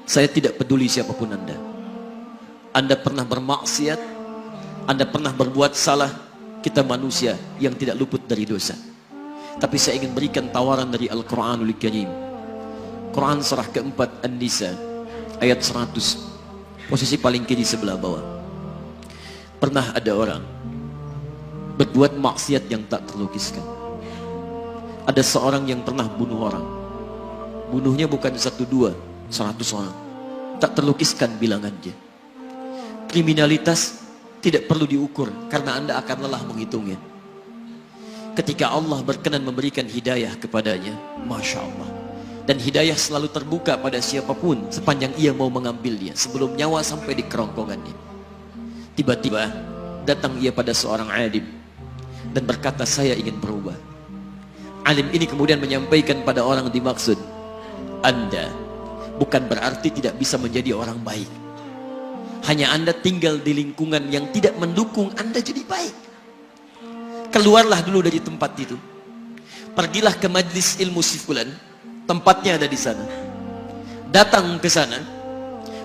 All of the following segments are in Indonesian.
Saya tidak peduli siapapun Anda. Anda pernah bermaksiat, Anda pernah berbuat salah. Kita manusia yang tidak luput dari dosa. Tapi saya ingin berikan tawaran dari Al-Quranul Karim. Quran surah keempat An-Nisa ayat 100, posisi paling kiri sebelah bawah. Pernah ada orang berbuat maksiat yang tak terlukiskan. Ada seorang yang pernah bunuh orang. Bunuhnya bukan 1, 2, 100 orang. Tak terlukiskan bilangannya. Kriminalitas tidak perlu diukur karena Anda akan lelah menghitungnya. Ketika Allah berkenan memberikan hidayah kepadanya, Masya Allah. Dan hidayah selalu terbuka pada siapapun sepanjang ia mau mengambilnya sebelum nyawa sampai di kerongkongannya. Tiba-tiba datang ia pada seorang alim dan berkata, saya ingin berubah. Alim ini kemudian menyampaikan pada orang dimaksud, Anda bukan berarti tidak bisa menjadi orang baik. Hanya Anda tinggal di lingkungan yang tidak mendukung Anda jadi baik. Keluarlah dulu dari tempat itu. Pergilah ke majlis ilmu si fulan, tempatnya ada di sana. Datang ke sana,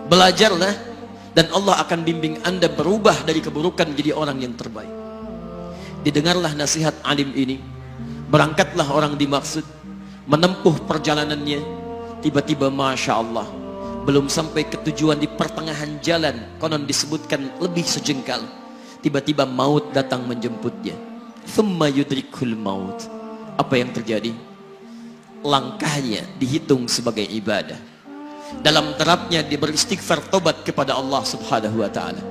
belajarlah, dan Allah akan bimbing Anda berubah dari keburukan menjadi orang yang terbaik. Didengarlah nasihat alim ini. Berangkatlah orang dimaksud, menempuh perjalanannya. Tiba-tiba Masya Allah, belum sampai ke tujuan, di pertengahan jalan, konon disebutkan lebih sejengkal, tiba-tiba maut datang menjemputnya. Thumma yudrikul maut. Apa yang terjadi? Langkahnya dihitung sebagai ibadah. Dalam terapnya dia beristighfar, tobat kepada Allah subhanahu wa ta'ala.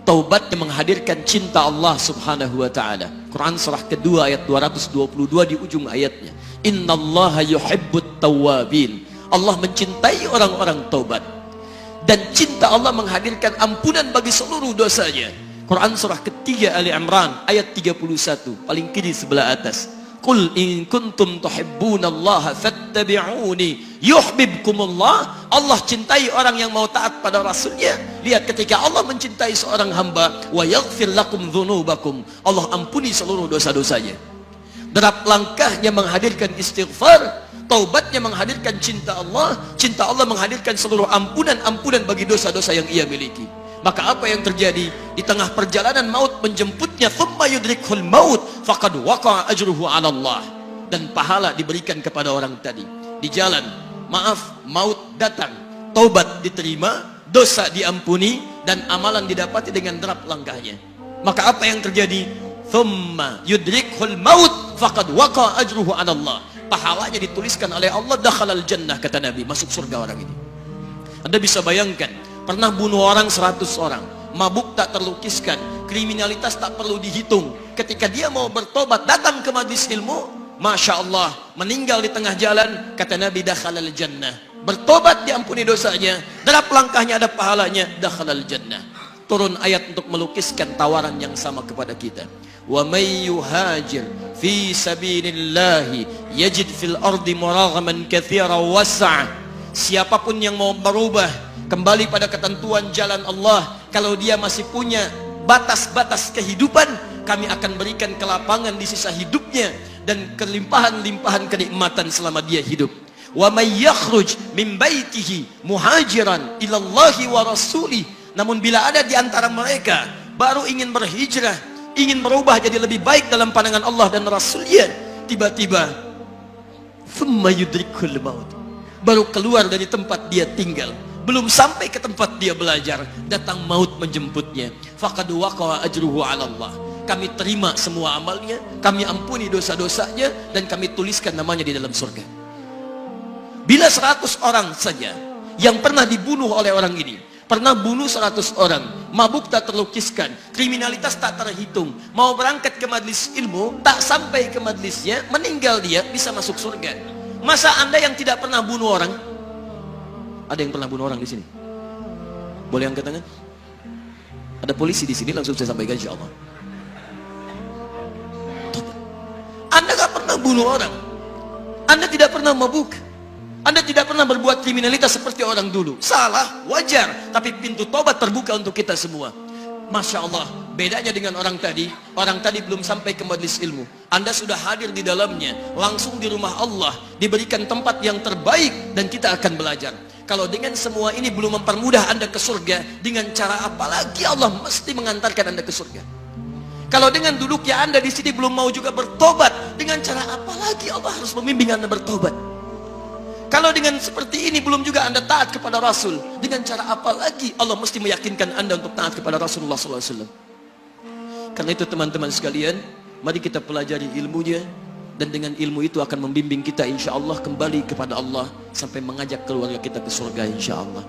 Taubatnya menghadirkan cinta Allah subhanahu wa ta'ala. Quran surah kedua ayat 222 di ujung ayatnya. Innallaha yuhibbut tawwabin. Allah mencintai orang-orang taubat. Dan cinta Allah menghadirkan ampunan bagi seluruh dosanya. Quran surah ketiga Ali Imran ayat 31, paling kiri sebelah atas. Qul in kuntum tuhibbunallaha fattabi'uni yuhibbukumullah. Allah cintai orang yang mau taat pada Rasulnya. Lihat, ketika Allah mencintai seorang hamba, wa yaghfir lakum dzunubakum, Allah ampuni seluruh dosa-dosanya. Derap langkahnya menghadirkan istighfar, taubatnya menghadirkan cinta Allah menghadirkan seluruh ampunan bagi dosa-dosa yang ia miliki. Maka apa yang terjadi? Di tengah perjalanan maut menjemputnya, thumma yudrikhul maut faqad waqa'a ajruhu 'ala Allah. Dan pahala diberikan kepada orang tadi. Di jalan, maaf, maut datang, taubat diterima, dosa diampuni, dan amalan didapati dengan derap langkahnya. Maka apa yang terjadi? Thumma yudrikhul maut faqad waqa'a ajruhu 'ala Allah. Pahalanya dituliskan oleh Allah, dakhalal jannah, kata Nabi, masuk surga orang ini. Anda bisa bayangkan, pernah bunuh orang 100 orang, mabuk tak terlukiskan, kriminalitas tak perlu dihitung. Ketika dia mau bertobat, datang ke majlis ilmu, Masya Allah, meninggal di tengah jalan, kata Nabi, dakhalal jannah. Bertobat diampuni dosanya, derap langkahnya ada pahalanya, dakhalal jannah. Turun ayat untuk melukiskan tawaran yang sama kepada kita. Wa may yuhajir fi sabilillahi yajid fil ardi muraghaman katsiran was'a. Siapapun yang mau berubah kembali pada ketentuan jalan Allah, kalau dia masih punya batas-batas kehidupan, kami akan berikan kelapangan di sisa hidupnya dan kelimpahan-limpahan kenikmatan selama dia hidup. Wa may yakhruj min baitihi muhajiran ilallahi wa rasulih. Namun bila ada di antara mereka baru ingin berhijrah, ingin berubah jadi lebih baik dalam pandangan Allah dan Rasulnya, tiba-tiba thumma yudrikul maut, baru keluar dari tempat dia tinggal, belum sampai ke tempat dia belajar, datang maut menjemputnya, faqad waqa'a ajruhu 'ala Allah. Kami terima semua amalnya, kami ampuni dosa-dosanya, dan kami tuliskan namanya di dalam surga. Bila 100 orang saja yang pernah dibunuh oleh orang ini, pernah bunuh 100 orang, mabuk tak terlukiskan, kriminalitas tak terhitung, mau berangkat ke majlis ilmu, tak sampai ke majlisnya, meninggal dia, bisa masuk surga. Masa Anda yang tidak pernah bunuh orang? Ada yang pernah bunuh orang di sini? Boleh angkat tangan? Ada polisi di sini, langsung saya sampaikan insyaallah. Anda gak pernah bunuh orang, Anda tidak pernah mabuk, Anda tidak pernah berbuat kriminalitas seperti orang dulu. Salah, wajar, tapi pintu tobat terbuka untuk kita semua. Masya Allah, Bedanya dengan orang tadi belum sampai ke majelis ilmu. Anda sudah hadir di dalamnya, langsung di rumah Allah, diberikan tempat yang terbaik dan kita akan belajar. Kalau dengan semua ini belum mempermudah Anda ke surga, dengan cara apa lagi Allah mesti mengantarkan Anda ke surga? Kalau dengan duduknya Anda di sini belum mau juga bertobat, dengan cara apa lagi Allah harus membimbing Anda bertobat? Kalau dengan seperti ini belum juga Anda taat kepada Rasul, dengan cara apa lagi Allah mesti meyakinkan Anda untuk taat kepada Rasulullah SAW? Karena itu teman-teman sekalian, mari kita pelajari ilmunya, dan dengan ilmu itu akan membimbing kita insya Allah kembali kepada Allah sampai mengajak keluarga kita ke surga insya Allah.